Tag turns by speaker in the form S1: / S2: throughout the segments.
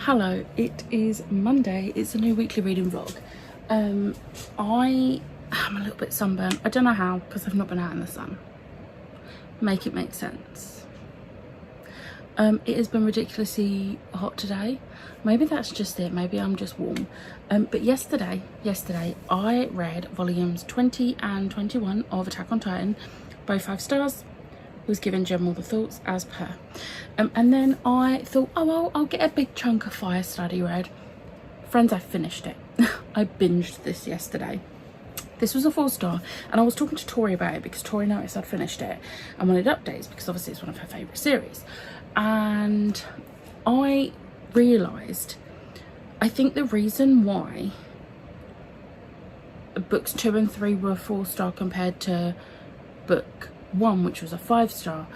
S1: Hello, it is Monday. It's a new weekly reading vlog. I am a little bit sunburnt. I don't know how, because I've not been out in the sun. Make it make sense. It has been ridiculously hot today. Maybe that's just it. Maybe I'm just warm. But yesterday I read volumes 20 and 21 of Attack on Titan, both 5 stars. Was given general the thoughts as per, and then I thought, oh well, I'll get a big chunk of Fire Study read. Friends, I finished it. I binged this yesterday. This was a 4-star, and I was talking to Tori about it because Tori noticed I'd finished it and wanted updates because obviously it's one of her favourite series. And I realised, I think the reason why books 2 and 3 were 4-star compared to book 1, which was a 5-star,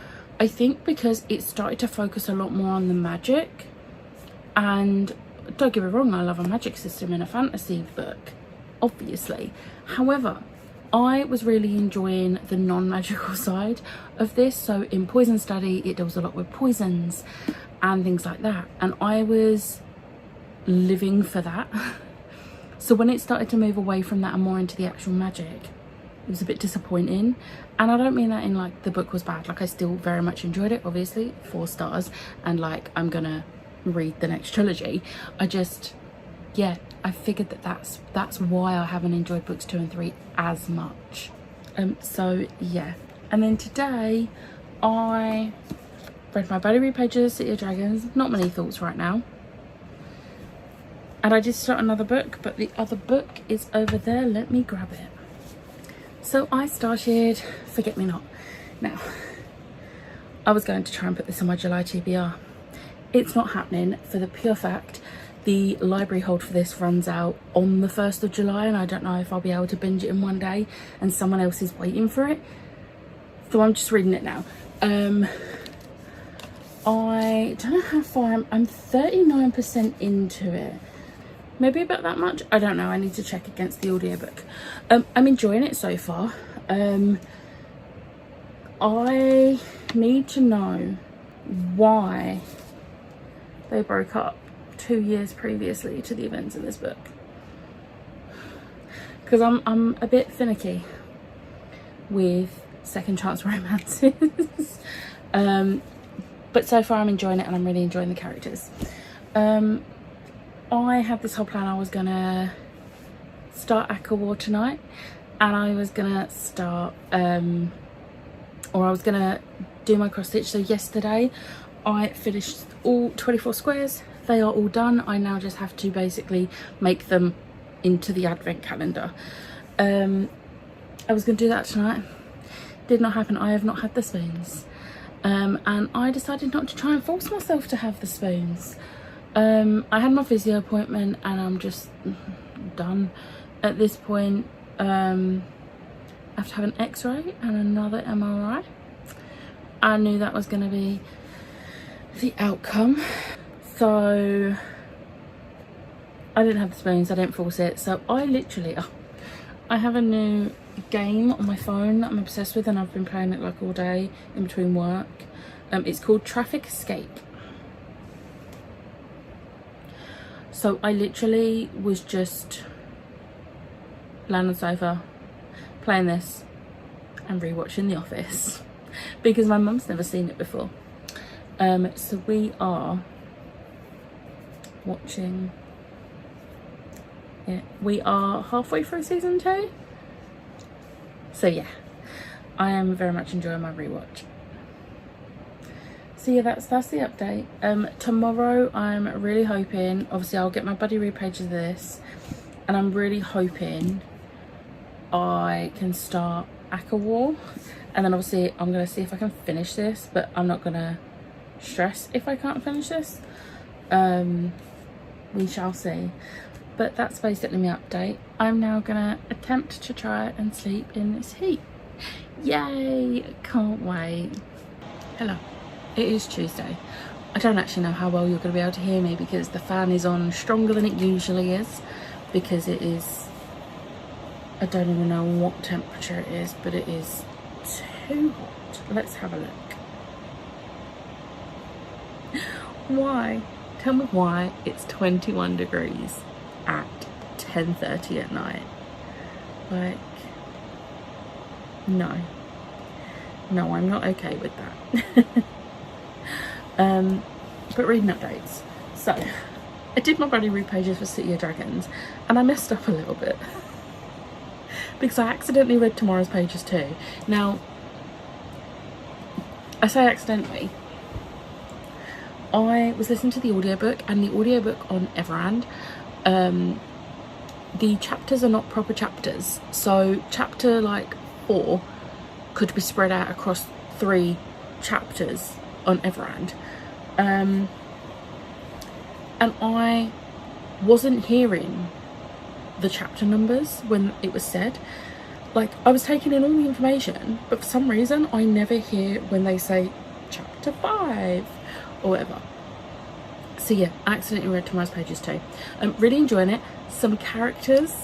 S1: I think because it started to focus a lot more on the magic. And don't get me wrong, I love a magic system in a fantasy book, obviously. However, I was really enjoying the non-magical side of this. So in Poison Study, it deals a lot with poisons and things like that, and I was living for that. So when it started to move away from that and more into the actual magic, it was a bit disappointing. And I don't mean that in like the book was bad. Like, I still very much enjoyed it, obviously 4 stars, and like I'm gonna read the next trilogy. I just, yeah, I figured that that's why I haven't enjoyed books 2 and 3 as much. So yeah. And then today I read my buddy read pages, City of Dragons. Not many thoughts right now. And I did start another book, but the other book is over there. Let me grab it. So I started Forget Me Not. Now, I was going to try and put this on my July TBR. It's not happening for the pure fact the library hold for this runs out on the 1st of July, and I don't know if I'll be able to binge it in one day and someone else is waiting for it. So I'm just reading it now. I don't know how far I'm 39% into it. Maybe about that much, I don't know. I need to check against the audiobook. I'm enjoying it so far. I need to know why they broke up 2 years previously to the events in this book, because I'm a bit finicky with second chance romances. But so far I'm enjoying it, and I'm really enjoying the characters. I had this whole plan. I was gonna start Aqua War tonight, and I was gonna start or I was gonna do my cross stitch. So yesterday I finished all 24 squares. They are all done. I now just have to basically make them into the advent calendar. I was gonna do that tonight. Did not happen. I have not had the spoons, and I decided not to try and force myself to have the spoons. I had my physio appointment, and I'm just done at this point. I have to have an x-ray and another MRI. I knew that was going to be the outcome, so I didn't have the spoons. I didn't force it. So I literally, I have a new game on my phone that I'm obsessed with, and I've been playing it like all day in between work. It's called Traffic Escape. So I literally was just laying on the sofa playing this and rewatching The Office because my mum's never seen it before. So we are watching it. We are halfway through season 2. So yeah, I am very much enjoying my rewatch. So yeah, that's the update. Tomorrow I'm really hoping, obviously I'll get my buddy read pages of this, and I'm really hoping I can start Aqua War, and then obviously I'm gonna see if I can finish this, but I'm not gonna stress if I can't finish this. We shall see. But that's basically my update. I'm now gonna attempt to try and sleep in this heat. Yay, can't wait. Hello. It is Tuesday. I don't actually know how well you're going to be able to hear me because the fan is on stronger than it usually is, because it is, I don't even know what temperature it is, but it is too hot. Let's have a look. Why? tell me why it's 21 degrees at 10:30 at night. Like, no, I'm not okay with that. But reading updates. So I did my bloody read pages for City of Dragons and I messed up a little bit because I accidentally read tomorrow's pages too. Now, I say accidentally, I was listening to the audiobook, and the audiobook on Everand, the chapters are not proper chapters. So chapter like 4 could be spread out across 3 chapters on Everand. And I wasn't hearing the chapter numbers when it was said. Like, I was taking in all the information, but for some reason I never hear when they say chapter 5 or whatever. So yeah, I accidentally read tomorrow's pages too. I'm really enjoying it. Some characters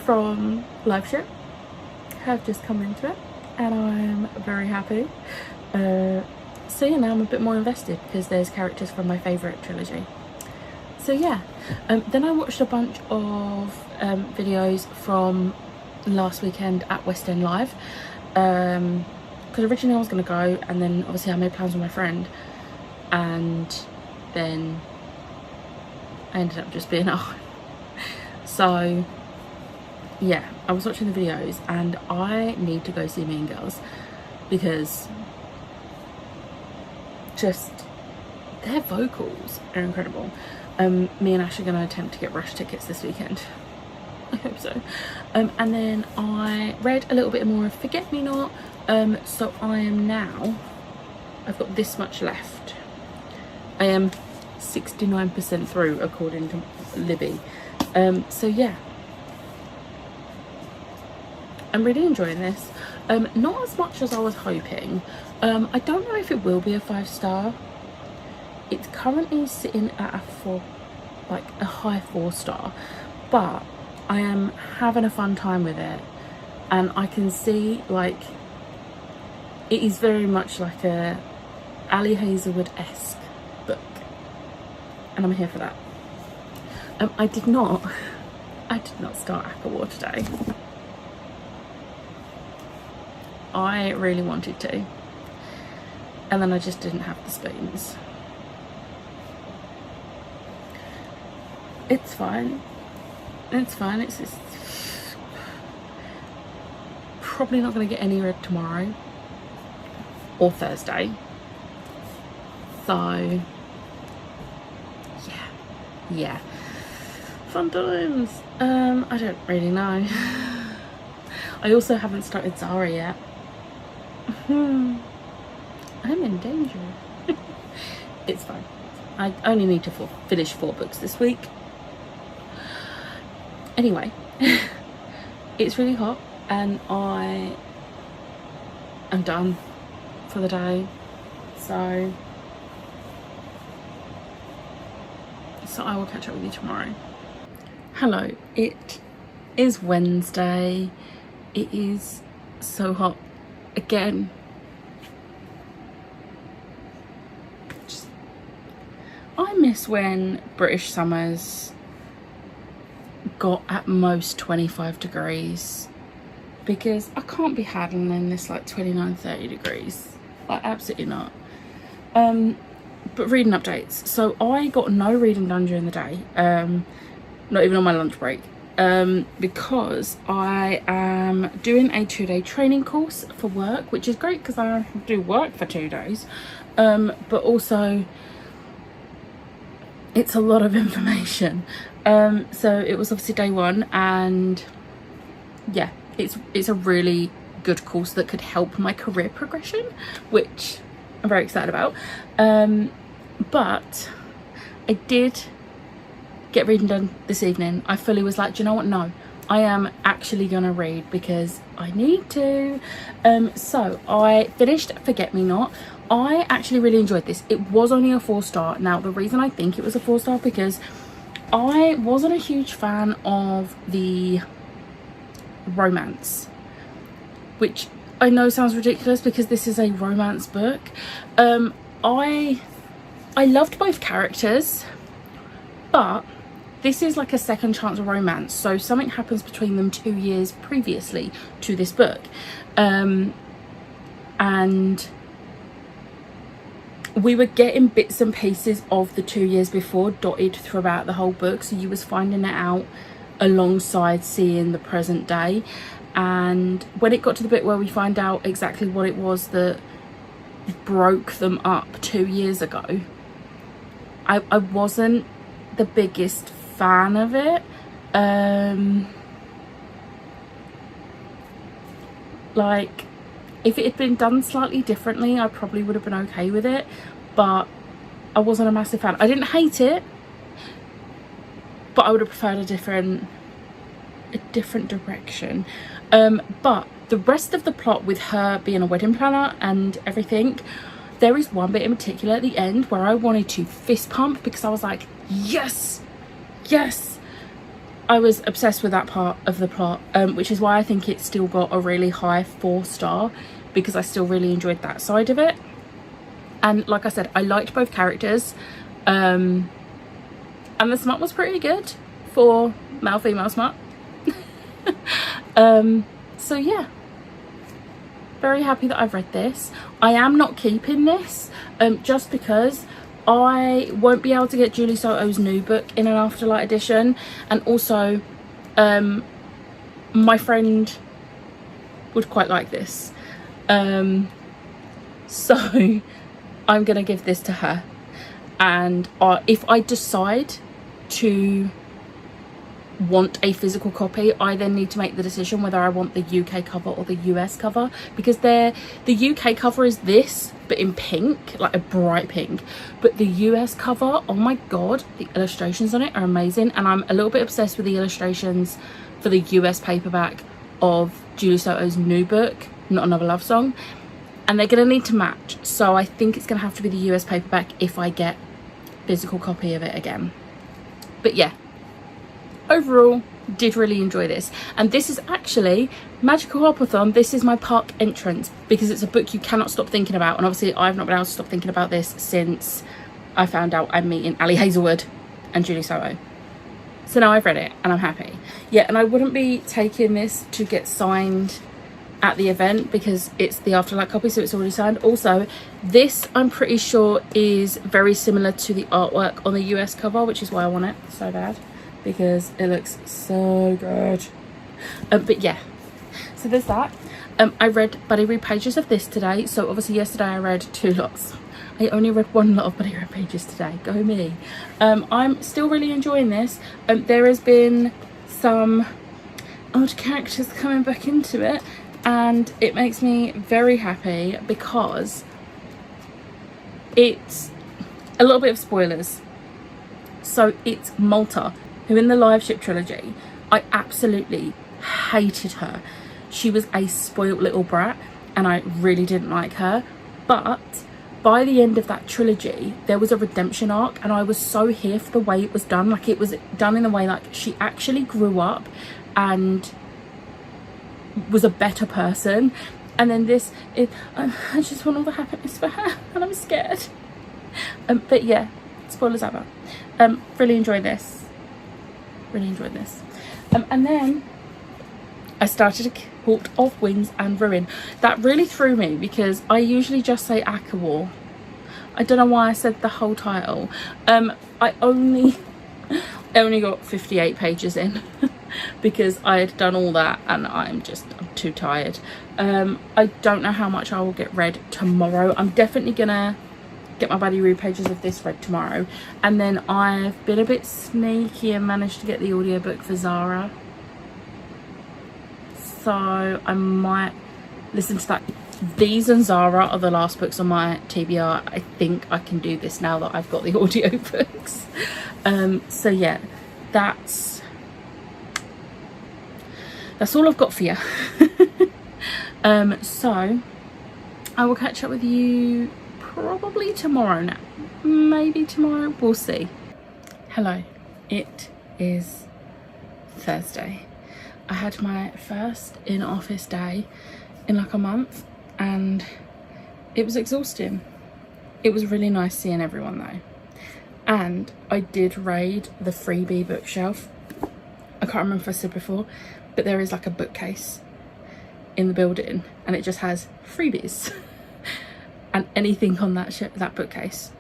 S1: from Live Ship have just come into it and I'm very happy. So yeah, now I'm a bit more invested because there's characters from my favourite trilogy. So yeah, then I watched a bunch of videos from last weekend at West End Live, because originally I was going to go, and then obviously I made plans with my friend, and then I ended up just being on. So yeah, I was watching the videos and I need to go see Mean Girls because just their vocals are incredible. Me and Ash are going to attempt to get rush tickets this weekend. I hope so. And then I read a little bit more of Forget Me Not. So I am now, I've got this much left. I am 69% through according to Libby. So yeah, I'm really enjoying this. Not as much as I was hoping. I don't know if it will be a 5-star. It's currently sitting at a high 4-star, but I am having a fun time with it, and I can see like it is very much like a Ali Hazelwood-esque book, and I'm here for that. I did not start ACOWAR today. I really wanted to, and then I just didn't have the spoons. It's fine. It's fine. It's probably not going to get any read tomorrow or Thursday. So yeah, fun times. I don't really know. I also haven't started Zara yet. I'm in danger. It's fine. I only need to finish 4 books this week. Anyway, it's really hot and I am done for the day. So I will catch up with you tomorrow. Hello, it is Wednesday. It is so hot again. I miss when British summers got at most 25 degrees, because I can't be handling this like 29-30 degrees, like absolutely not. But reading updates, so I got no reading done during the day, not even on my lunch break, because I am doing a 2-day training course for work, which is great because I do work for 2 days, but also it's a lot of information. So it was obviously day 1, and yeah, it's a really good course that could help my career progression, which I'm very excited about. But I did get reading done this evening. I fully was like, do you know what, no, I am actually gonna read because I need to. So I finished Forget Me Not. I actually really enjoyed this. It was only a 4-star. Now the reason I think it was a 4-star because I wasn't a huge fan of the romance, which I know sounds ridiculous because this is a romance book. I I loved both characters, but this is like a second chance of romance, so something happens between them 2 years previously to this book, and we were getting bits and pieces of the 2 years before dotted throughout the whole book, so you was finding it out alongside seeing the present day. And when it got to the bit where we find out exactly what it was that broke them up 2 years ago, I wasn't the biggest fan of it. Like, if it had been done slightly differently, I probably would have been okay with it, but I wasn't a massive fan. I didn't hate it, but I would have preferred a different direction. But the rest of the plot, with her being a wedding planner and everything, there is one bit in particular at the end where I wanted to fist pump, because I was like, yes, yes. I was obsessed with that part of the plot, which is why I think it's still got a really high 4-star, because I still really enjoyed that side of it. And like I said, I liked both characters, and the smut was pretty good for male female smut. So yeah, very happy that I've read this. I am not keeping this, just because I won't be able to get Julie Soto's new book in an Afterlight edition, and also my friend would quite like this, so I'm gonna give this to her. And if I decide to want a physical copy, I then need to make the decision whether I want the UK cover or the US cover, because the UK cover is this but in pink, like a bright pink, but the US cover, oh my god, the illustrations on it are amazing, and I'm a little bit obsessed with the illustrations for the US paperback of Julie Soto's new book, Not Another Love Song, and they're gonna need to match, so I think it's gonna have to be the US paperback if I get physical copy of it again. But yeah, overall, did really enjoy this. And this is actually Magical Hopathon. This is my park entrance, because it's a book you cannot stop thinking about, and obviously I've not been able to stop thinking about this since I found out I'm meeting Ali Hazelwood and Julie Soto. So now I've read it and I'm happy. Yeah, and I wouldn't be taking this to get signed at the event because it's the Afterlight copy, so it's already signed. Also, this I'm pretty sure is very similar to the artwork on the US cover, which is why I want it so bad, because it looks so good. But yeah, so there's that. I read Buddy Read pages of this today. So obviously yesterday I read 2 lots. I only read 1 lot of Buddy Read pages today. Go me. I'm still really enjoying this. There has been some odd characters coming back into it, and it makes me very happy because it's a little bit of spoilers. So it's Malta, who in the Live Ship trilogy, I absolutely hated her. She was a spoilt little brat and I really didn't like her. But by the end of that trilogy, there was a redemption arc, and I was so here for the way it was done. Like, it was done in the way like she actually grew up and was a better person. And then this, I just want all the happiness for her and I'm scared. But yeah, spoilers over. Really enjoyed this. Really enjoyed this. And then I started A Court of Wings and Ruin. That really threw me because I usually just say Akawar. I don't know why I said the whole title. I only got 58 pages in because I had done all that and I'm too tired. I don't know how much I will get read tomorrow. I'm definitely gonna get my Buddy Read pages of this read tomorrow, and then I've been a bit sneaky and managed to get the audiobook for Zara, so I might listen to that. These and Zara are the last books on my TBR. I think I can do this now that I've got the audiobooks. So yeah, that's all I've got for you. So I will catch up with you probably tomorrow now. Maybe tomorrow, we'll see. Hello, it is Thursday. I had my first in-office day in like a month and it was exhausting. It was really nice seeing everyone though. And I did raid the freebie bookshelf. I can't remember if I said before, but there is like a bookcase in the building and it just has freebies. And anything on that bookcase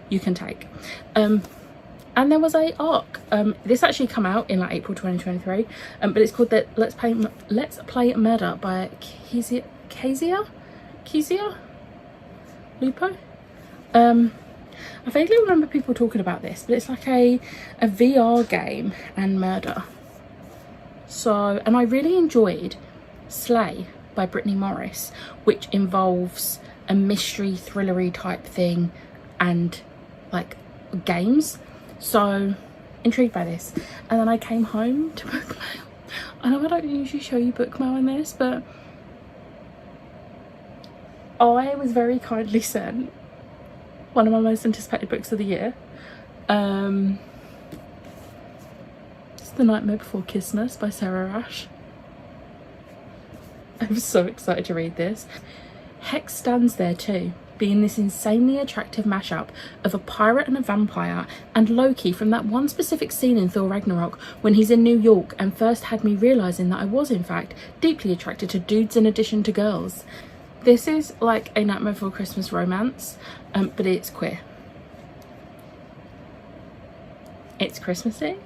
S1: you can take. And there was a arc. This actually come out in like April 2023, but it's called the Let's Play Murder by Kezia Lupo. I vaguely remember people talking about this, but it's like a VR game and murder. So, and I really enjoyed Slay by Brittany Morris, which involves a mystery thrillery type thing and like games. So intrigued by this. And then I came home to book mail. I know I don't usually show you book mail in this, but I was very kindly sent one of my most anticipated books of the year. It's The Nightmare Before Christmas by Sarah Ash. I'm so excited to read this. Hex stands there too, being this insanely attractive mashup of a pirate and a vampire, and Loki from that one specific scene in Thor Ragnarok when he's in New York and first had me realising that I was in fact deeply attracted to dudes in addition to girls. This is like a Nightmare Before Christmas romance, but it's queer. It's Christmassy.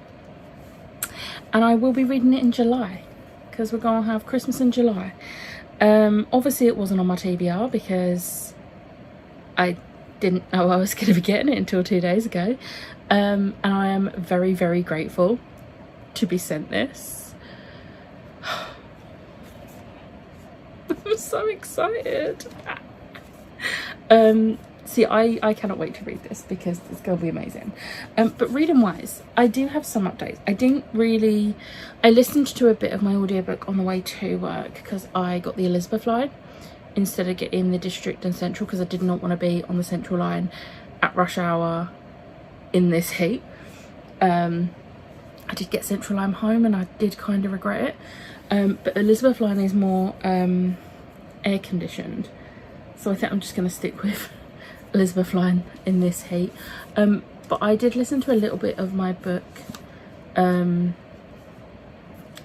S1: And I will be reading it in July, because we're going to have Christmas in July. Obviously it wasn't on my TBR because I didn't know I was going to be getting it until 2 days ago. And I am very, very grateful to be sent this. I'm so excited. See, I cannot wait to read this because it's going to be amazing. But reading wise, I do have some updates. I listened to a bit of my audiobook on the way to work because I got the Elizabeth line instead of getting the District and Central, because I did not want to be on the Central line at rush hour in this heat. I did get Central line home and I did kind of regret it. But Elizabeth line is more air conditioned, so I think I'm just going to stick with Elizabeth line in this heat. But I did listen to a little bit of my book on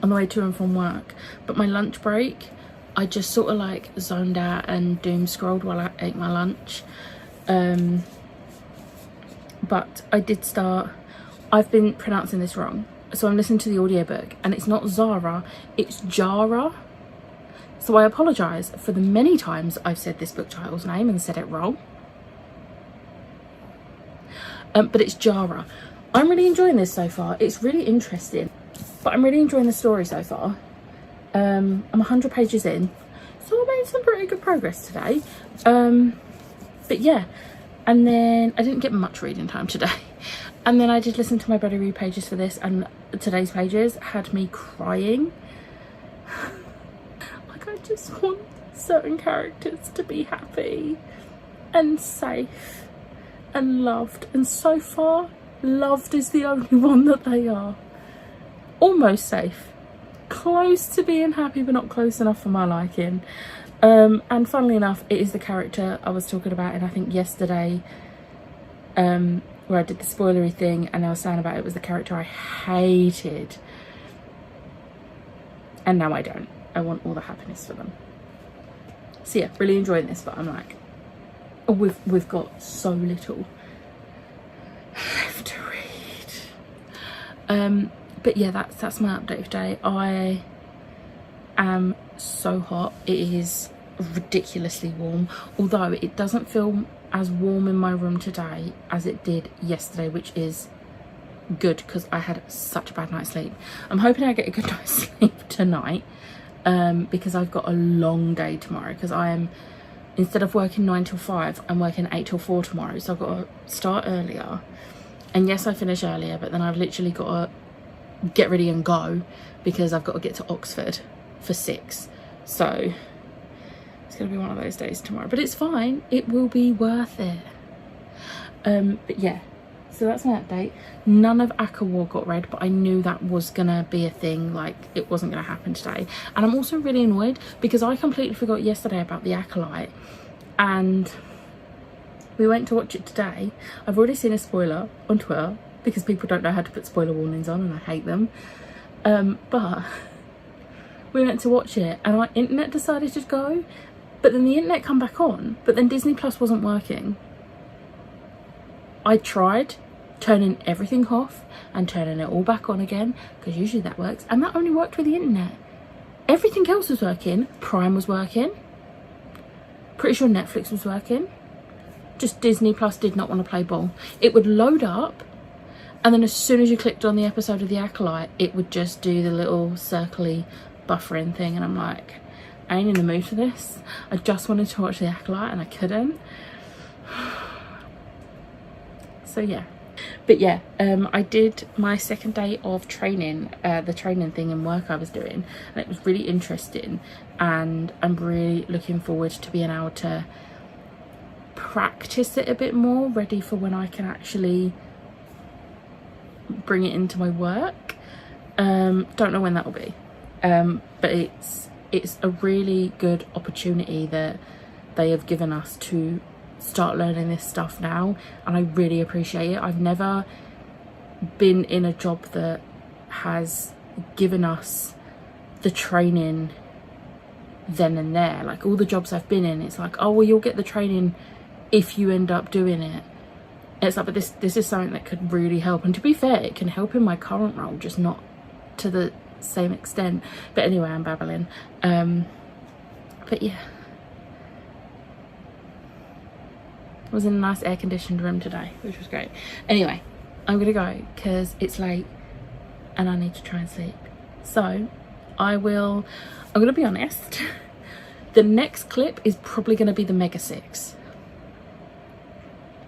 S1: the way to and from work, but my lunch break I just sort of like zoned out and doom scrolled while I ate my lunch. But I did start, I've been pronouncing this wrong, so I'm listening to the audiobook and it's not Zara, it's Jara. So I apologise for the many times I've said this book title's name and said it wrong. But it's Jara. I'm really enjoying this so far. It's really interesting, but I'm really enjoying the story so far. I'm 100 pages in, so I made some pretty good progress today. But yeah, and then I didn't get much reading time today. And then I did listen to my buddy read pages for this, and today's pages had me crying. Like, I just want certain characters to be happy and safe and loved, and so far loved is the only one that they are. Almost safe, close to being happy but not close enough for my liking. And funnily enough, it is the character I was talking about, and I think yesterday where I did the spoilery thing and I was saying about it was the character I hated, and now I don't. I want all the happiness for them. So yeah, really enjoying this, but I'm like, oh, we've got so little left to read. But yeah, that's my update for today. I am so hot. It is ridiculously warm, although it doesn't feel as warm in my room today as it did yesterday, which is good because I had such a bad night's sleep. I'm hoping I get a good night's sleep tonight, because I've got a long day tomorrow, because I am, instead of working 9 till 5, I'm working 8 till 4 tomorrow, so I've got to start earlier. And yes, I finish earlier, but then I've literally got to get ready and go because I've got to get to Oxford for 6. So it's gonna be one of those days tomorrow, but it's fine, it will be worth it. But yeah, so that's my update. None of Aka War got read, but I knew that was gonna be a thing, like it wasn't gonna happen today. And I'm also really annoyed because I completely forgot yesterday about the Acolyte, and we went to watch it today. I've already seen a spoiler on Twitter because people don't know how to put spoiler warnings on and I hate them. But we went to watch it and our internet decided to go, but then the internet come back on, but then Disney Plus wasn't working. I tried turning everything off and turning it all back on again, because usually that works, and that only worked with the internet. Everything else was working. Prime was working. Pretty sure Netflix was working. Just Disney Plus did not want to play ball. It would load up, and then as soon as you clicked on the episode of The Acolyte, it would just do the little circly buffering thing, and I'm like, I ain't in the mood for this. I just wanted to watch The Acolyte and I couldn't. So yeah. But yeah, I did my second day of training, the training thing in work I was doing, and it was really interesting, and I'm really looking forward to being able to practice it a bit more, ready for when I can actually bring it into my work. Don't know when that will be, but it's a really good opportunity that they have given us to start learning this stuff now, and I really appreciate it. I've never been in a job that has given us the training then and there. Like all the jobs I've been in, it's like, oh well, you'll get the training if you end up doing it. And it's like, but this is something that could really help, and to be fair, it can help in my current role, just not to the same extent. But anyway, I'm babbling. But yeah, I was in a nice air-conditioned room today, which was great. Anyway, I'm gonna go because it's late and I need to try and sleep. So I'm gonna be honest, the next clip is probably gonna be the Mega 6,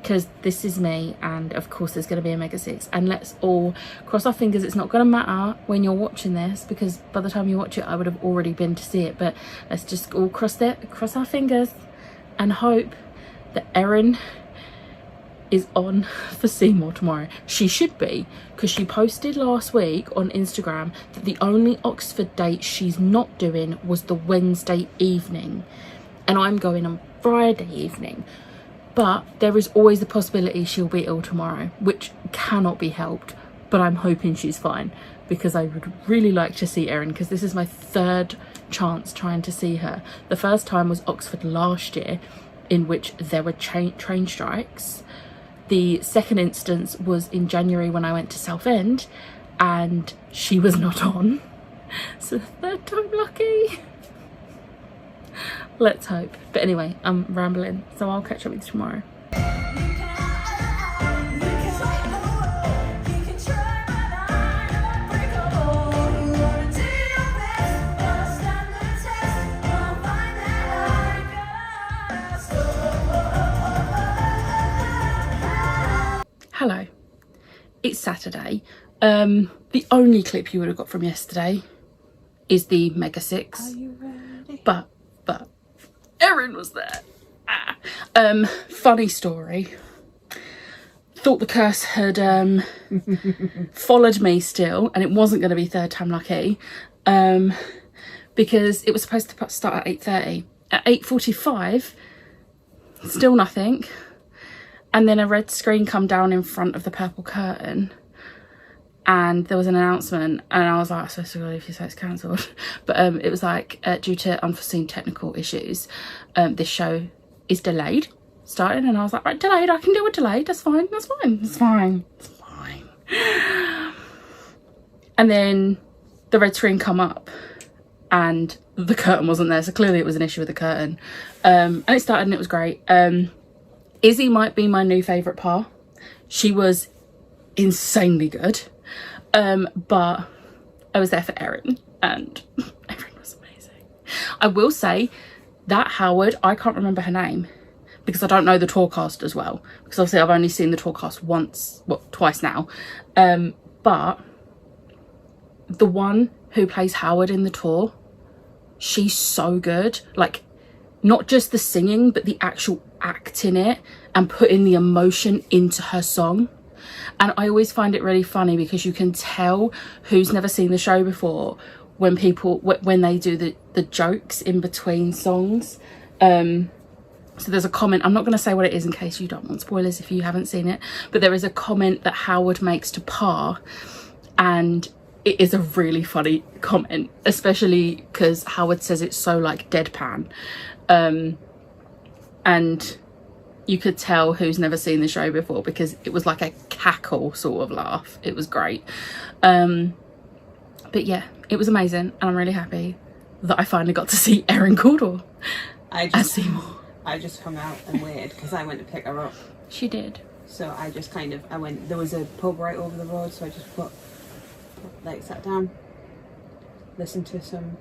S1: because this is me, and of course there's gonna be a Mega 6, and let's all cross our fingers it's not gonna matter when you're watching this, because by the time you watch it I would have already been to see it. But let's just all cross our fingers and hope that Erin is on for Seymour tomorrow. She should be, because she posted last week on Instagram that the only Oxford date she's not doing was the Wednesday evening, and I'm going on Friday evening. But there is always the possibility she'll be ill tomorrow, which cannot be helped, but I'm hoping she's fine, because I would really like to see Erin, because this is my third chance trying to see her. The first time was Oxford last year, in which there were train strikes. The second instance was in January when I went to Southend and she was not on. So third time lucky. Let's hope. But anyway, I'm rambling, so I'll catch up with you tomorrow. Hello, it's Saturday. The only clip you would have got from yesterday is the Mega 6. Are you ready? But Erin was there. Funny story. Thought the curse had followed me still, and it wasn't going to be third time lucky, because it was supposed to start at 8:30. At 8:45, still nothing. And then a red screen come down in front of the purple curtain, and there was an announcement, and I was like, I suppose to go if you say it's cancelled. But it was like, due to unforeseen technical issues, this show is delayed starting. And I was like, right, delayed, I can deal with delayed, that's fine. And then the red screen come up and the curtain wasn't there, so clearly it was an issue with the curtain. And it started and it was great. Izzy might be my new favourite par. She was insanely good. But I was there for Erin, and Erin was amazing. I will say that Howard, I can't remember her name because I don't know the tour cast as well, because obviously I've only seen the tour cast twice now. But the one who plays Howard in the tour, she's so good. Like, not just the singing, but the actual acting it and putting the emotion into her song. And I always find it really funny because you can tell who's never seen the show before when they do the jokes in between songs. So there's a comment, I'm not going to say what it is in case you don't want spoilers if you haven't seen it, but there is a comment that Howard makes to Pa, and it is a really funny comment, especially because Howard says it's so like deadpan, and you could tell who's never seen the show before because it was like a cackle sort of laugh. It was great. But yeah, it was amazing, and I'm really happy that I finally got to see Erin Cordell as Seymour.
S2: I just hung out and waited because I went to pick her up.
S1: She did.
S2: So I just kind of, there was a pub right over the road, so I just sat down, listened to some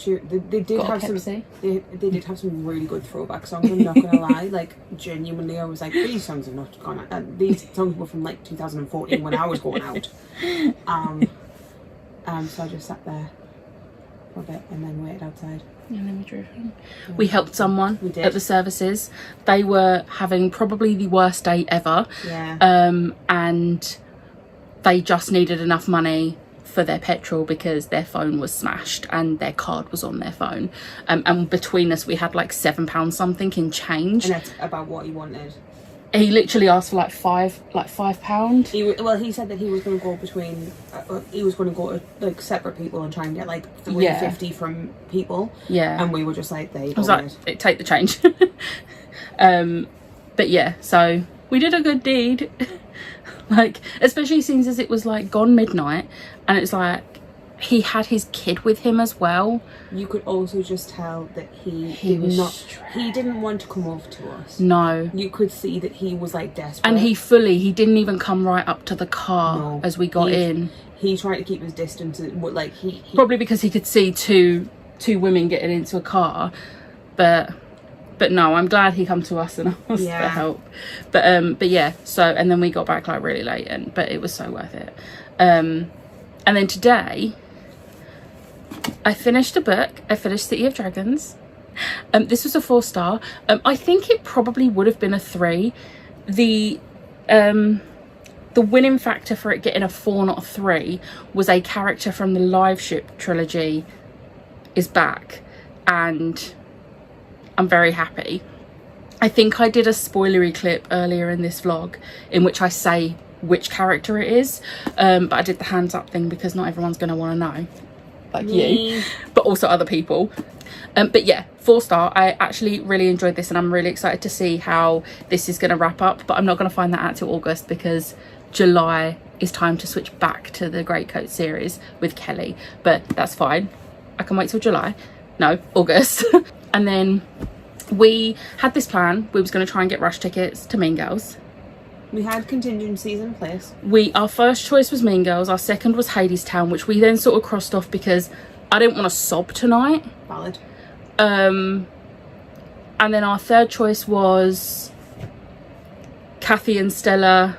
S2: they did have some they did have some really good throwback songs, I'm not gonna lie. Like, genuinely, I was like, these songs have not gone out. These songs were from like 2014 when I was going out. So I just sat there for a bit and then waited outside.
S1: And then we drove home. We helped someone at the services. They were having probably the worst day ever.
S2: Yeah.
S1: And they just needed enough money for their petrol because their phone was smashed and their card was on their phone. And between us, we had like £7 something in change.
S2: And that's about what he wanted.
S1: He literally asked for like £5.
S2: He said that he was going to go between, he was going to go to like separate people and try and get like £3.50 from people.
S1: Yeah.
S2: And we were just like, there you go.
S1: I was like, take the change. But yeah, so we did a good deed. Like, especially since as it was like gone midnight, and it's like he had his kid with him as well.
S2: You could also just tell that he didn't want to come over to us.
S1: No.
S2: You could see that he was like desperate.
S1: And he didn't even come right up to the car as we got in.
S2: He tried to keep his distance, like he
S1: probably because he could see two women getting into a car, but no, I'm glad he come to us and asked for help. But yeah, so, and then we got back like really late, but it was so worth it. And then today I finished a book. I finished City of Dragons. This was a 4-star. I think it probably would have been a 3. The winning factor for it getting a 4, not a 3, was a character from the Live Ship trilogy is back, and I'm very happy. I think I did a spoilery clip earlier in this vlog in which I say which character it is, but I did the hands up thing because not everyone's going to want to know, like you, but also other people. But yeah, 4-star. I actually really enjoyed this, and I'm really excited to see how this is going to wrap up, but I'm not going to find that out till August because July is time to switch back to the Greatcoat series with Kelly, but that's fine. I can wait till July. No, August. And then we had this plan. We was going to try and get rush tickets to Mean Girls.
S2: We had contingencies in place.
S1: Our first choice was Mean Girls. Our second was Hadestown, which we then sort of crossed off because I didn't want to sob tonight.
S2: Valid.
S1: And then our third choice was Kathy and Stella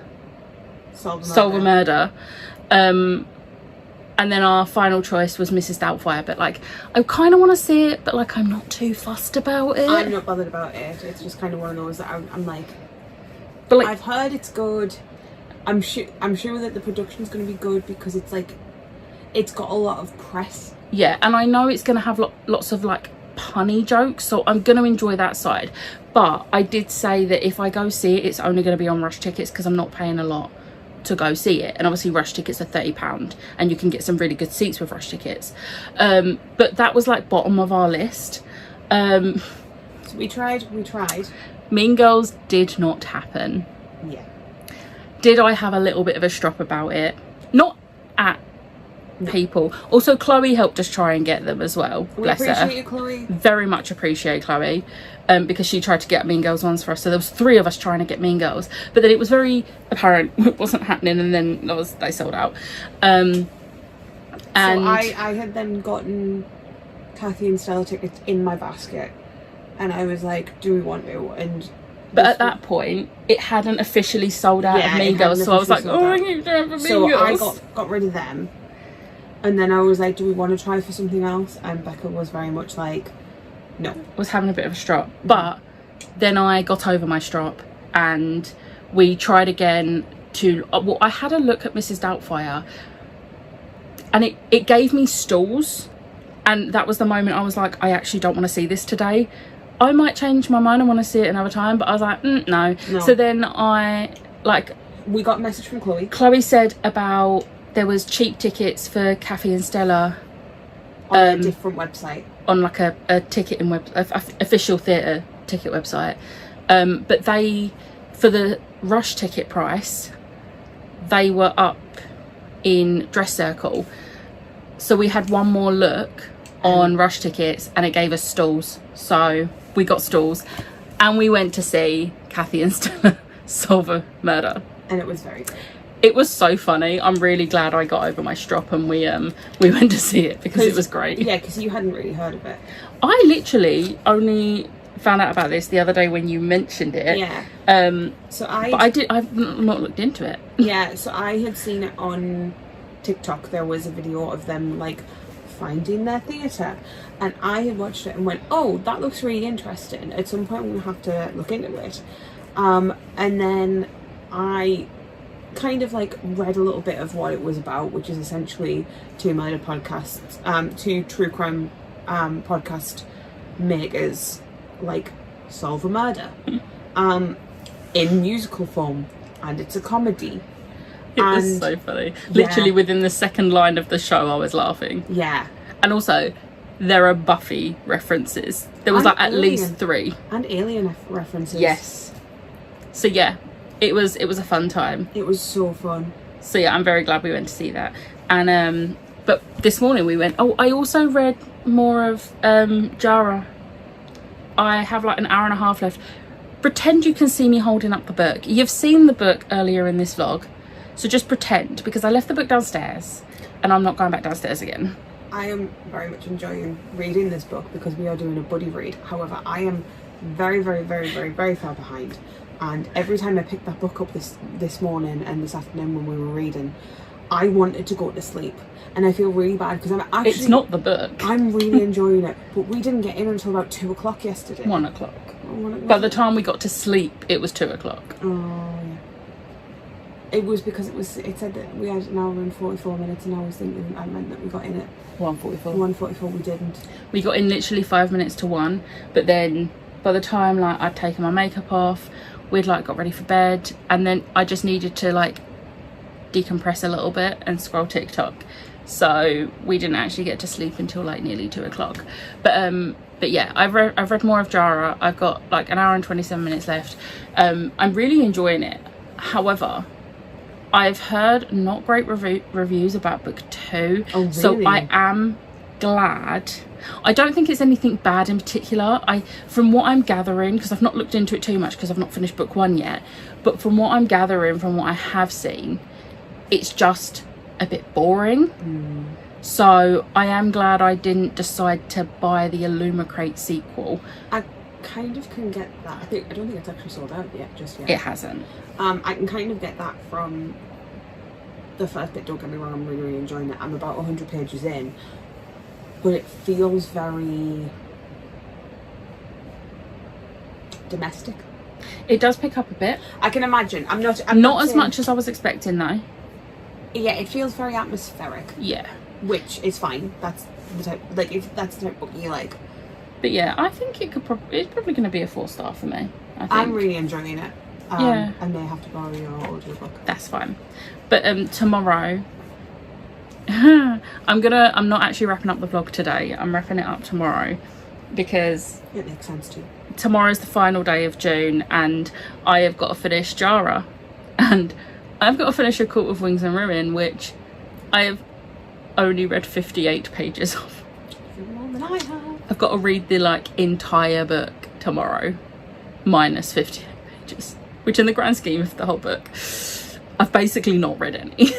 S1: Solve a Murder. And then our final choice was Mrs. Doubtfire, but like I kind of want to see it, but like I'm not too fussed about it.
S2: I'm not bothered about it. It's just kind of one of those that I'm like,
S1: but like,
S2: I've heard it's good. I'm sure that the production's going to be good because it's like, it's got a lot of press.
S1: Yeah, and I know it's going to have lots of like punny jokes, so I'm going to enjoy that side. But I did say that if I go see it, it's only going to be on rush tickets because I'm not paying a lot to go see it, and obviously rush tickets are £30 and you can get some really good seats with rush tickets, but that was like bottom of our list. So
S2: we tried.
S1: Mean Girls did not happen.
S2: Yeah.
S1: Did I have a little bit of a strop about it? Not at people. Also, Chloe helped us try and get them as well. Bless her.
S2: Appreciate you, Chloe.
S1: Very much appreciate Chloe, because she tried to get Mean Girls ones for us. So there was 3 of us trying to get Mean Girls, but then it was very apparent it wasn't happening, and then they sold out. And
S2: so I had then gotten Kathy and Stella tickets in my basket, and I was like, do we want to?
S1: But at that point, it hadn't officially sold out of Mean Girls, so I was like, oh, I need to have a Mean Girls.
S2: So I got rid of them. And then I was like, do we want to try for something else? And Becca was very much like, no.
S1: Was having a bit of a strop. But then I got over my strop and we tried again to... Well, I had a look at Mrs. Doubtfire and it gave me stalls. And that was the moment I was like, I actually don't want to see this today. I might change my mind and want to see it another time, but I was like, no. So then
S2: we got a message from Chloe.
S1: Chloe said about there was cheap tickets for Kathy and Stella
S2: on a different website,
S1: on like a ticketing official theatre ticket website, but they, for the rush ticket price, they were up in Dress Circle, so we had one more look on rush tickets and it gave us stalls, so we got stalls and we went to see Kathy and Stella solve a murder,
S2: and it was very good.
S1: It was so funny. I'm really glad I got over my strop and we went to see it because it was great.
S2: Yeah, because you hadn't really heard of it.
S1: I literally only found out about this the other day when you mentioned it.
S2: Yeah. I've
S1: not looked into it.
S2: Yeah, so I had seen it on TikTok. There was a video of them like finding their theatre, and I had watched it and went, oh, that looks really interesting. At some point we'll have to look into it. And then I kind of like read a little bit of what it was about, which is essentially two true crime podcast makers like solve a murder in musical form, and it's a comedy.
S1: It was so funny. Literally within the second line of the show I was laughing.
S2: Yeah.
S1: And also there are Buffy references. There was like at least 3.
S2: And Alien references.
S1: Yes. So yeah, it was a fun time.
S2: It was so fun.
S1: So yeah, I'm very glad we went to see that. And but this morning we went, I also read more of Jara. I have like an hour and a half left. Pretend you can see me holding up the book. You've seen the book earlier in this vlog, so just pretend, because I left the book downstairs and I'm not going back downstairs again. I
S2: am very much enjoying reading this book because we are doing a buddy read. However, I am very, very, very, very, very far behind, and every time I picked that book up this morning and this afternoon when we were reading, I wanted to go to sleep, and I feel really bad because I'm actually... It's
S1: not the book.
S2: I'm really enjoying it, but we didn't get in until about 2 o'clock yesterday.
S1: 1 o'clock. By the time we got to sleep, it was 2 o'clock.
S2: Oh, yeah. It was because it said that we had an hour and 44 minutes, and I was thinking that meant that we got in at
S1: 1:44.
S2: 1:44. We didn't.
S1: We got in literally 5 minutes to 1, but then by the time like I'd taken my makeup off, we'd like got ready for bed, and then I just needed to like decompress a little bit and scroll TikTok, so we didn't actually get to sleep until like nearly 2 o'clock. But yeah, I've read more of Jara. I've got like an hour and 27 minutes left. I'm really enjoying it. However, I've heard not great reviews about book 2.
S2: Oh, really?
S1: So I am glad. I don't think it's anything bad in particular. From what I'm gathering, because I've not looked into it too much because I've not finished book 1 yet, but from what I'm gathering, from what I have seen, it's just a bit boring. So I am glad I didn't decide to buy the Illumicrate sequel.
S2: I kind of can get that. I don't think it's actually sold out yet, just yet.
S1: It hasn't.
S2: I can kind of get that from the first bit. Don't get me wrong, I'm really, really enjoying it. I'm about 100 pages in, but it feels very domestic.
S1: It does pick up a bit.
S2: I can imagine. I'm not
S1: as much as I was expecting though.
S2: Yeah, it feels very atmospheric.
S1: Yeah.
S2: Which is fine. That's the type, like, if that's the type of book you like.
S1: But yeah, I think it's probably going to be a 4-star for me.
S2: I'm really enjoying it.
S1: Yeah.
S2: I may have to borrow your audiobook.
S1: That's fine. But tomorrow, I'm not actually wrapping up the vlog today. I'm wrapping it up tomorrow because
S2: it makes sense too.
S1: Tomorrow's the final day of June, and I have got to finish Jara, and I've got to finish A Court of Wings and Ruin, which I have only read 58 pages of.
S2: More than I have.
S1: I've got to read the like entire book tomorrow, minus 58 pages, which in the grand scheme of the whole book, I've basically not read any.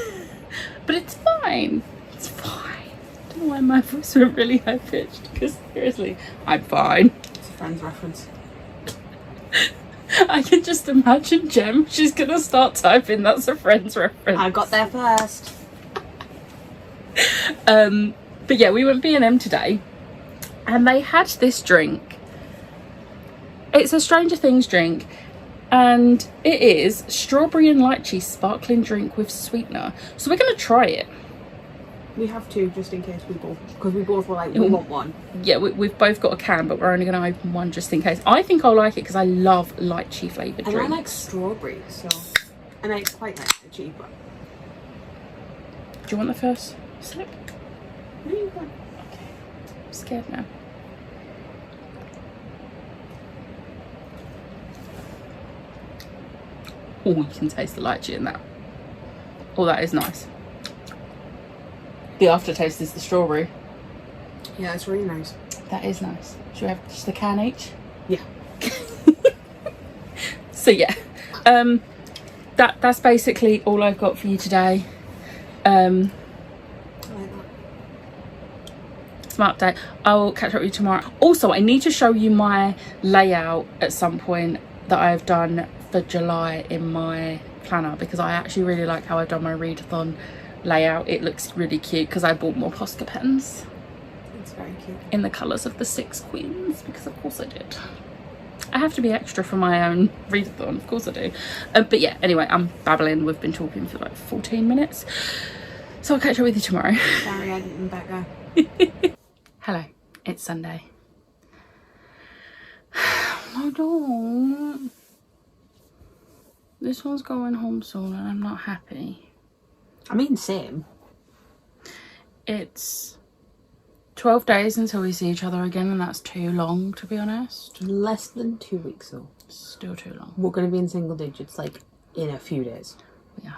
S1: But it's fine. It's fine. I don't know why my voice went really high pitched, because seriously, I'm fine.
S2: It's a Friends reference.
S1: I can just imagine Jem. She's gonna start typing that's a Friends reference.
S2: I got there first.
S1: But yeah, we went B&M today, and they had this drink. It's a Stranger Things drink, and it is strawberry and lychee sparkling drink with sweetener. So we're gonna try it.
S2: We have two just in case we both, because we both were like, we want one.
S1: Yeah, we've both got a can, but we're only going to open one just in case. I think I'll like it because I love lychee flavoured drinks.
S2: And I like strawberry, so... And I quite like lychee, but...
S1: Do you want the first sip?
S2: No, you can.
S1: Okay. I'm scared now. Oh, you can taste the lychee in that. Oh, that is nice. The aftertaste is the strawberry.
S2: Yeah, it's really nice.
S1: That is nice. Should we have just a can each?
S2: Yeah.
S1: So yeah, that's basically all I've got for you today.
S2: I like that.
S1: Smart day. I will catch up with you tomorrow. Also, I need to show you my layout at some point that I've done for July in my planner, because I actually really like how I've done my readathon layout. It looks really cute because I bought more Posca pens.
S2: It's very cute.
S1: In the colours of the 6 queens, because of course I did. I have to be extra for my own readathon, of course I do. But yeah, anyway, I'm babbling. We've been talking for like 14 minutes. So I'll catch up with you tomorrow.
S2: Sorry, I didn't back there.
S1: Hello, it's Sunday. I don't. This one's going home soon and I'm not happy.
S2: I mean, same.
S1: It's 12 days until we see each other again, and that's too long, to be honest.
S2: Less than 2 weeks, though.
S1: Still too long.
S2: We're going to be in single digits, like, in a few days.
S1: Yeah.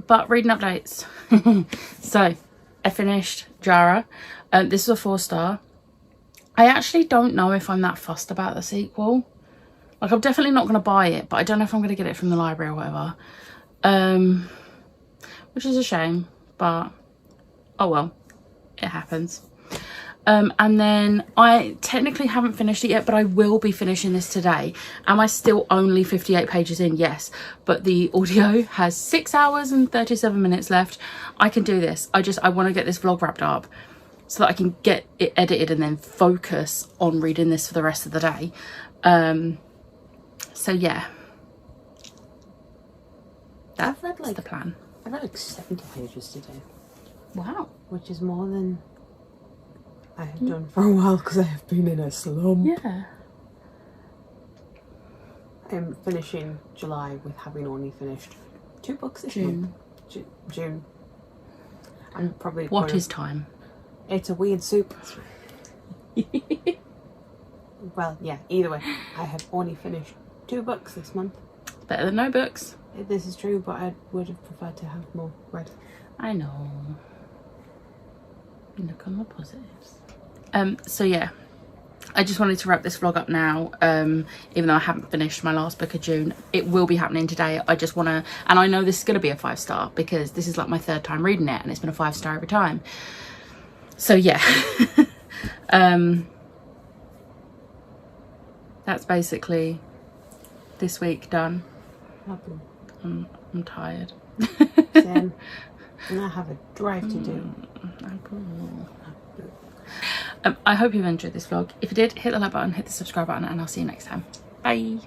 S1: But reading updates. So, I finished Jara. This is a 4-star. I actually don't know if I'm that fussed about the sequel. Like, I'm definitely not going to buy it, but I don't know if I'm going to get it from the library or whatever. Which is a shame, but oh well, it happens. And then I technically haven't finished it yet, but I will be finishing this today. Am I still only 58 pages in? Yes, but the audio has 6 hours and 37 minutes left. I can do this. I want to get this vlog wrapped up so that I can get it edited and then focus on reading this for the rest of the day. So yeah, that's the plan.
S2: I read like 70 pages today.
S1: Wow.
S2: Which is more than I have done for a while, because I have been in a slump.
S1: Yeah.
S2: I'm finishing July with having only finished 2 books this month. June. I'm probably...
S1: What is time?
S2: It's a weird soup. Well, yeah, either way, I have only finished 2 books this month.
S1: Better than no books.
S2: This is true, but I would have preferred to have more read.
S1: I know. Look on the positives. So yeah, I just wanted to wrap this vlog up now. Even though I haven't finished my last book of June, it will be happening today. I just want to, and I know this is going to be a 5-star because this is like my 3rd time reading it, and it's been a 5-star every time. So yeah, that's basically this week done. I'm tired.
S2: Same. And I have a drive to do.
S1: I hope you've enjoyed this vlog. If you did, hit the like button, hit the subscribe button, and I'll see you next time. Bye.